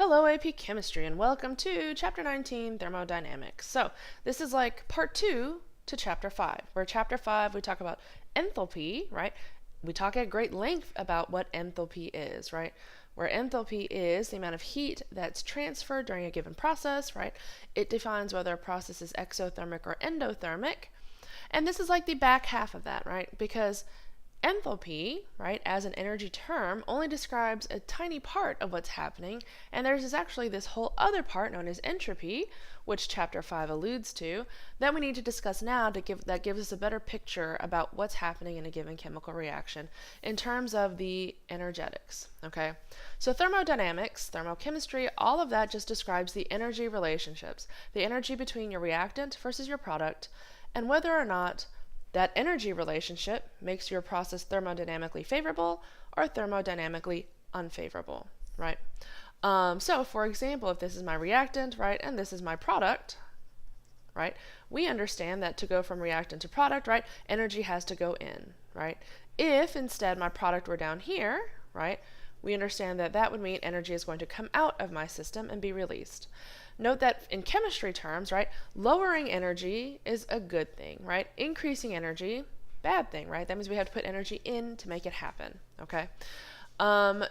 Hello AP Chemistry and welcome to Chapter 19, Thermodynamics. So this is like part 2 to Chapter 5, where Chapter 5 we talk about enthalpy, right? We talk at great length about what enthalpy is, right? Where enthalpy is the amount of heat that's transferred during a given process, right? It defines whether a process is exothermic or endothermic. And this is like the back half of that, right? Because enthalpy, right, as an energy term, only describes a tiny part of what's happening, and there's actually this whole other part known as entropy, which Chapter 5 alludes to, that we need to discuss now that gives us a better picture about what's happening in a given chemical reaction in terms of the energetics, okay? So thermodynamics, thermochemistry, all of that just describes the energy relationships, the energy between your reactant versus your product, and whether or not that energy relationship makes your process thermodynamically favorable or thermodynamically unfavorable, right? So, for example, if this is my reactant, right, and this is my product, right, we understand that to go from reactant to product, right, energy has to go in, right? If instead my product were down here, right, we understand that that would mean energy is going to come out of my system and be released. Note that in chemistry terms, right, lowering energy is a good thing, right? Increasing energy, bad thing, right? That means we have to put energy in to make it happen, okay?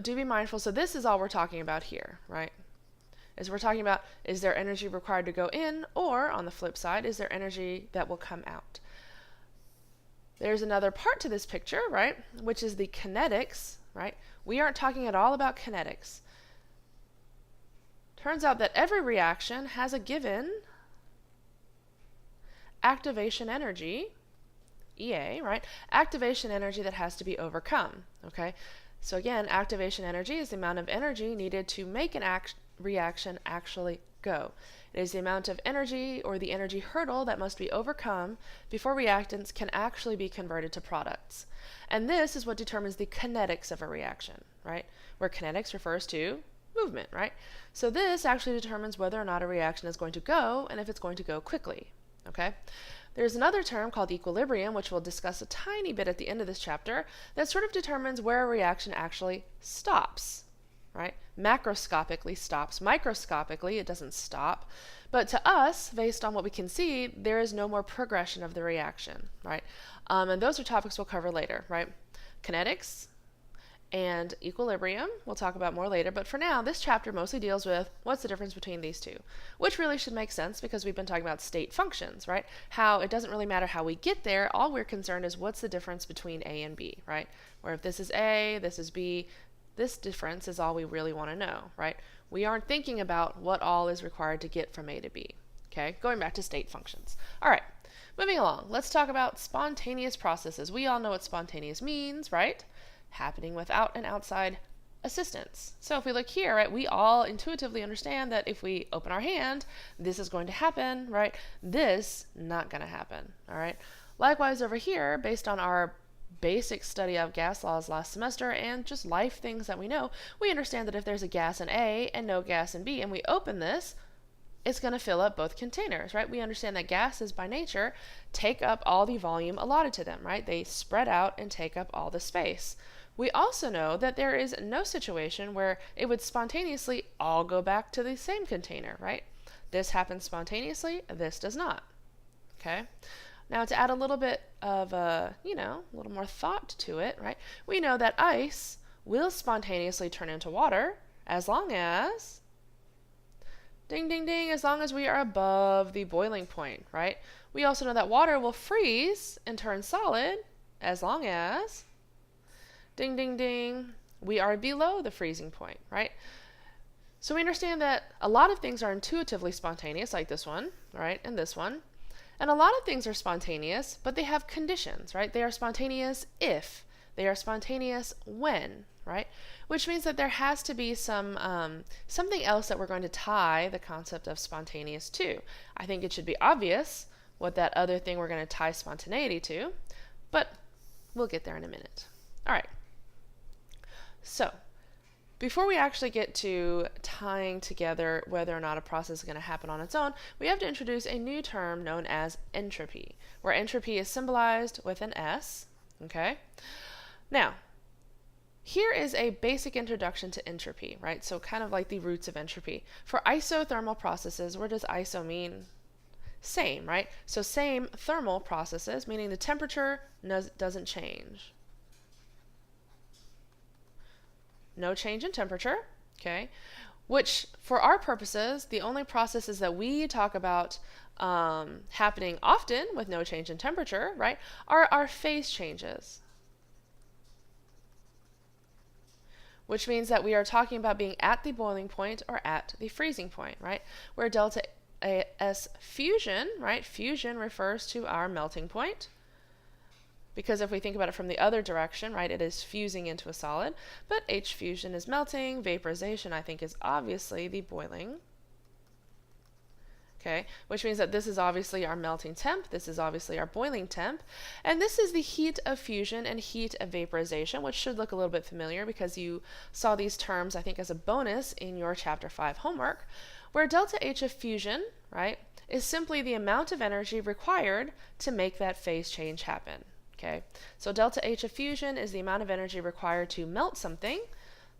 Do be mindful. So this is all we're talking about here, right? Is we're talking about, is there energy required to go in, or on the flip side, is there energy that will come out? There's another part to this picture, right, which is the kinetics, right? We aren't talking at all about kinetics. Turns out that every reaction has a given activation energy, EA, right? Activation energy that has to be overcome, okay? So again, activation energy is the amount of energy needed to make an reaction actually go. It is the amount of energy or the energy hurdle that must be overcome before reactants can actually be converted to products. And this is what determines the kinetics of a reaction, right? Where kinetics refers to movement, right? So this actually determines whether or not a reaction is going to go and if it's going to go quickly, okay? There's another term called equilibrium, which we'll discuss a tiny bit at the end of this chapter, that sort of determines where a reaction actually stops, right? Macroscopically stops. Microscopically, it doesn't stop. But to us, based on what we can see, there is no more progression of the reaction, right? And those are topics we'll cover later, right? Kinetics and equilibrium we'll talk about more later, but for now this chapter mostly deals with what's the difference between these two, which really should make sense because we've been talking about state functions, right? How it doesn't really matter how we get there, all we're concerned is what's the difference between A and B, right? Where if this is A, this is B, this difference is all we really want to know, right? We aren't thinking about what all is required to get from A to B, okay? Going back to state functions. All right, moving along, let's talk about spontaneous processes. We all know what spontaneous means, right? Happening without an outside assistance. So if we look here, right, we all intuitively understand that if we open our hand, this is going to happen, right? This not going to happen, all right? Likewise over here, based on our basic study of gas laws last semester and just life things that we know, we understand that if there's a gas in A and no gas in B, and we open this, it's going to fill up both containers, right? We understand that gases by nature take up all the volume allotted to them, right? They spread out and take up all the space. We also know that there is no situation where it would spontaneously all go back to the same container, right? This happens spontaneously, this does not, okay? Now to add a little bit of, a little more thought to it, right? We know that ice will spontaneously turn into water as long as, ding, ding, ding, as long as we are above the boiling point, right? We also know that water will freeze and turn solid as long as, ding, ding, ding, we are below the freezing point, right? So we understand that a lot of things are intuitively spontaneous, like this one, right, and this one. And a lot of things are spontaneous, but they have conditions, right? They are spontaneous if, they are spontaneous when, right? Which means that there has to be some something else that we're going to tie the concept of spontaneous to. I think it should be obvious what that other thing we're going to tie spontaneity to, but we'll get there in a minute. All right. So, before we actually get to tying together whether or not a process is going to happen on its own, we have to introduce a new term known as entropy, where entropy is symbolized with an S, okay? Now, here is a basic introduction to entropy, right? So kind of like the roots of entropy. For isothermal processes, what does iso mean? Same, right? So same thermal processes, meaning the temperature doesn't change. No change in temperature, okay? Which, for our purposes, the only processes that we talk about happening often with no change in temperature, right, are our phase changes. Which means that we are talking about being at the boiling point or at the freezing point, right? Where delta S fusion, right? Fusion refers to our melting point. Because if we think about it from the other direction, right, it is fusing into a solid. But H fusion is melting. Vaporization, I think, is obviously the boiling. Okay, which means that this is obviously our melting temp, this is obviously our boiling temp, and this is the heat of fusion and heat of vaporization, which should look a little bit familiar because you saw these terms, I think, as a bonus in your Chapter 5 homework, where delta H of fusion, right, is simply the amount of energy required to make that phase change happen. Okay, so delta H of fusion is the amount of energy required to melt something.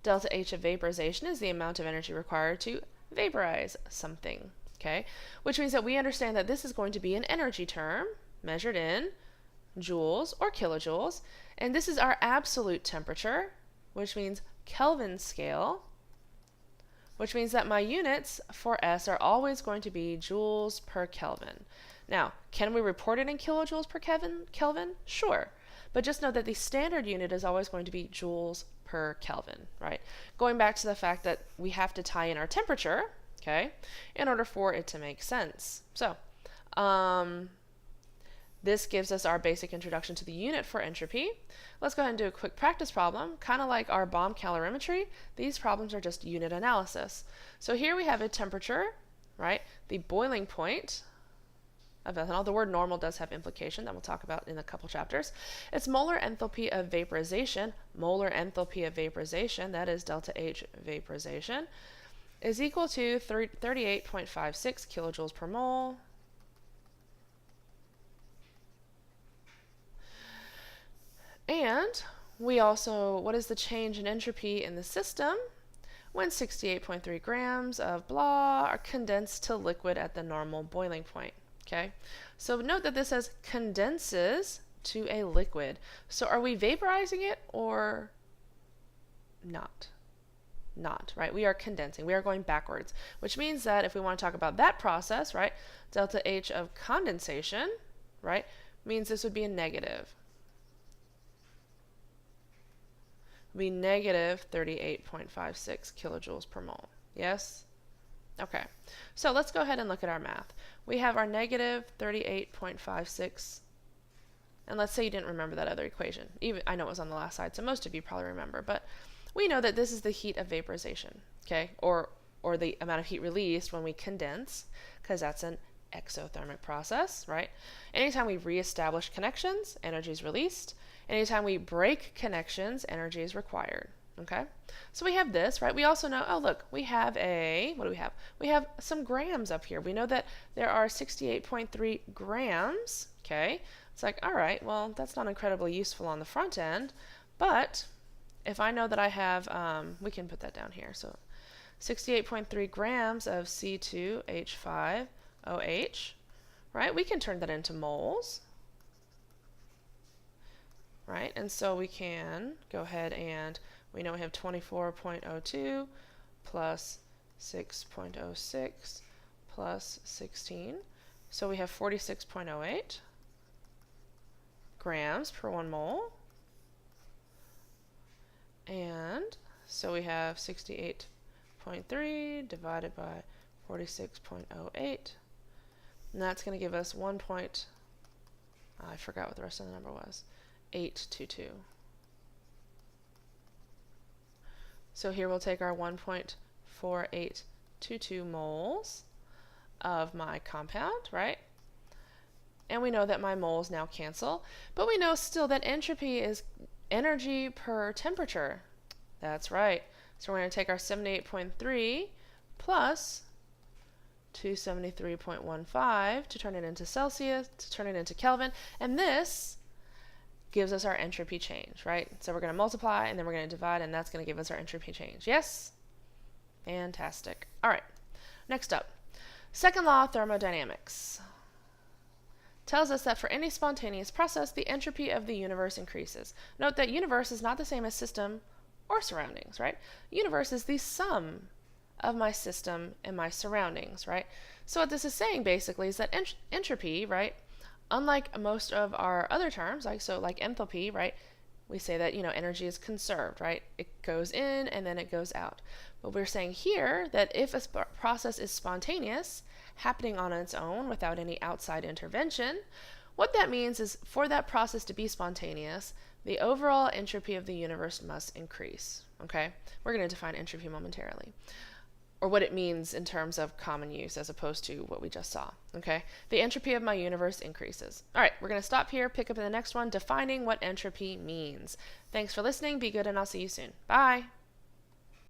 Delta H of vaporization is the amount of energy required to vaporize something. Okay, which means that we understand that this is going to be an energy term measured in joules or kilojoules, and this is our absolute temperature, which means Kelvin scale, which means that my units for S are always going to be joules per Kelvin. Now, can we report it in kilojoules per Kelvin? Sure, but just know that the standard unit is always going to be joules per Kelvin, right? Going back to the fact that we have to tie in our temperature, okay, in order for it to make sense. So, this gives us our basic introduction to the unit for entropy. Let's go ahead and do a quick practice problem. Kind of like our bomb calorimetry, these problems are just unit analysis. So here we have a temperature, right, the boiling point of ethanol. The word normal does have implication that we'll talk about in a couple chapters. It's molar enthalpy of vaporization. Molar enthalpy of vaporization, that is delta H vaporization, is equal to 38.56 kilojoules per mole. And we also, what is the change in entropy in the system when 68.3 grams of blah are condensed to liquid at the normal boiling point? Okay, so note that this says condenses to a liquid. So are we vaporizing it or not? Not, right? We are condensing. We are going backwards, which means that if we want to talk about that process, right, delta H of condensation, right, means this would be a negative. It would be negative 38.56 kilojoules per mole. Yes? Okay, so let's go ahead and look at our math. We have our negative 38.56, and let's say you didn't remember that other equation. Even I know it was on the last slide, so most of you probably remember, but we know that this is the heat of vaporization, okay, or the amount of heat released when we condense, because that's an exothermic process, right? Anytime we reestablish connections, energy is released. Anytime we break connections, energy is required. Okay, so we have this, right? We also know, oh look, we have what do we have? We have some grams up here. We know that there are 68.3 grams, okay? It's like, all right, well, that's not incredibly useful on the front end, but if I know that I have, we can put that down here. So 68.3 grams of C2H5OH, right? We can turn that into moles, right? And so we can go ahead and we know we have 24.02 plus 6.06 plus 16. So we have 46.08 grams per 1 mole. And so we have 68.3 divided by 46.08. And that's going to give us I forgot what the rest of the number was, 822. So here we'll take our 1.4822 moles of my compound, right? And we know that my moles now cancel, but we know still that entropy is energy per temperature. That's right. So we're going to take our 78.3 plus 273.15 to turn it into Celsius, to turn it into Kelvin, and this gives us our entropy change, right? So we're going to multiply and then we're going to divide, and that's going to give us our entropy change. Yes? Fantastic. All right, next up. Second law of thermodynamics tells us that for any spontaneous process, the entropy of the universe increases. Note that universe is not the same as system or surroundings, right? Universe is the sum of my system and my surroundings, right? So what this is saying basically is that entropy, right, unlike most of our other terms, like enthalpy, right, we say that, energy is conserved, right? It goes in and then it goes out. But we're saying here that if a process is spontaneous, happening on its own without any outside intervention, what that means is for that process to be spontaneous, the overall entropy of the universe must increase. Okay? We're going to define entropy momentarily, or what it means in terms of common use as opposed to what we just saw. Okay? The entropy of my universe increases. All right, we're going to stop here, pick up in the next one, defining what entropy means. Thanks for listening. Be good, and I'll see you soon. Bye.